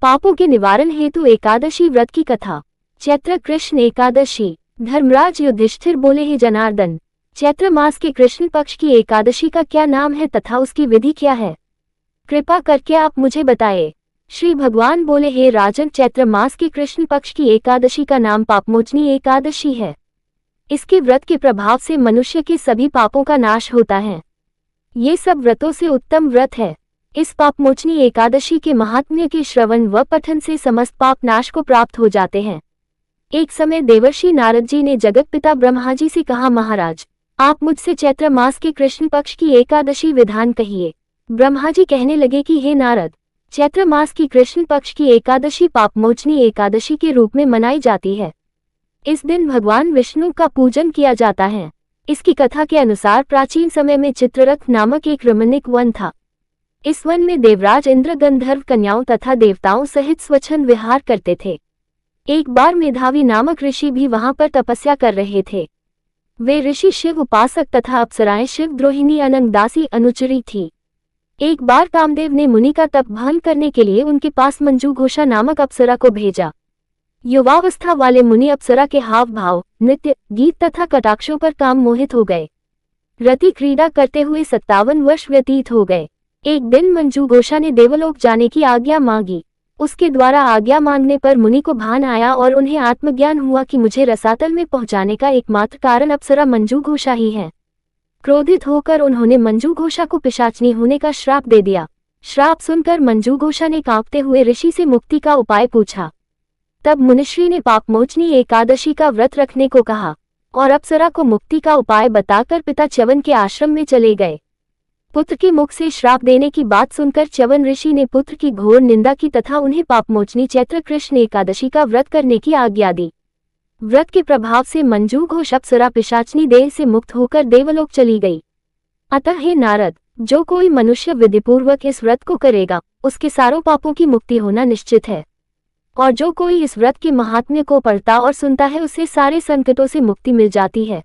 पापों के निवारण हेतु एकादशी व्रत की कथा। चैत्र कृष्ण एकादशी। धर्मराज युधिष्ठिर बोले, हे जनार्दन, चैत्र मास के कृष्ण पक्ष की एकादशी का क्या नाम है तथा उसकी विधि क्या है? कृपा करके आप मुझे बताएं। श्री भगवान बोले, हे राजन, चैत्र मास के कृष्ण पक्ष की एकादशी का नाम पापमोचनी एकादशी है। इसके व्रत के प्रभाव से मनुष्य के सभी पापों का नाश होता है। ये सब व्रतों से उत्तम व्रत है। इस पापमोचनी एकादशी के महात्म्य के श्रवण व पठन से समस्त पाप नाश को प्राप्त हो जाते हैं। एक समय देवर्षि नारद जी ने जगत पिता ब्रह्मा जी से कहा, महाराज, आप मुझसे चैत्र मास के कृष्ण पक्ष की एकादशी विधान कहिए। ब्रह्मा जी कहने लगे कि हे नारद, चैत्र मास की कृष्ण पक्ष की एकादशी पापमोचनी एकादशी के रूप में मनाई जाती है। इस दिन भगवान विष्णु का पूजन किया जाता है। इसकी कथा के अनुसार प्राचीन समय में चित्ररथ नामक एक रमणीक वन था। इस वन में देवराज इंद्र गंधर्व कन्याओं तथा देवताओं सहित स्वच्छंद विहार करते थे। एक बार मेधावी नामक ऋषि भी वहां पर तपस्या कर रहे थे। वे ऋषि शिव उपासक तथा अप्सराएं शिव द्रोहिणी अनंगदासी अनुचरी थी। एक बार कामदेव ने मुनि का तप भंग करने के लिए उनके पास मंजूघोषा नामक अप्सरा को भेजा। युवावस्था वाले मुनि अप्सरा के हाव भाव, नृत्य, गीत तथा कटाक्षों पर काम मोहित हो गए। रति क्रीड़ा करते हुए 57 वर्ष व्यतीत हो गए। एक दिन मंजूघोषा ने देवलोक जाने की आज्ञा मांगी। उसके द्वारा आज्ञा मांगने पर मुनि को भान आया और उन्हें आत्मज्ञान हुआ कि मुझे रसातल में पहुंचाने का एकमात्र कारण अप्सरा मंजूघोषा ही है। क्रोधित होकर उन्होंने मंजूघोषा को पिशाचनी होने का श्राप दे दिया। श्राप सुनकर मंजूघोषा ने कांपते हुए ऋषि से मुक्ति का उपाय पूछा। तब मुनिश्री ने पापमोचनी एकादशी का व्रत रखने को कहा और अप्सरा को मुक्ति का उपाय बताकर पिता च्यवन के आश्रम में चले गए। पुत्र के मुख से श्राप देने की बात सुनकर च्यवन ऋषि ने पुत्र की घोर निंदा की तथा उन्हें पापमोचनी चैत्र कृष्ण एकादशी का व्रत करने की आज्ञा दी। व्रत के प्रभाव से मंजूघोष अप्सरा पिशाचनी देह से मुक्त होकर देवलोक चली गई। अतः हे नारद, जो कोई मनुष्य विधिपूर्वक इस व्रत को करेगा, उसके सारों पापों की मुक्ति होना निश्चित है। और जो कोई इस व्रत के महात्म्य को पढ़ता और सुनता है, उसे सारे संकटों से मुक्ति मिल जाती है।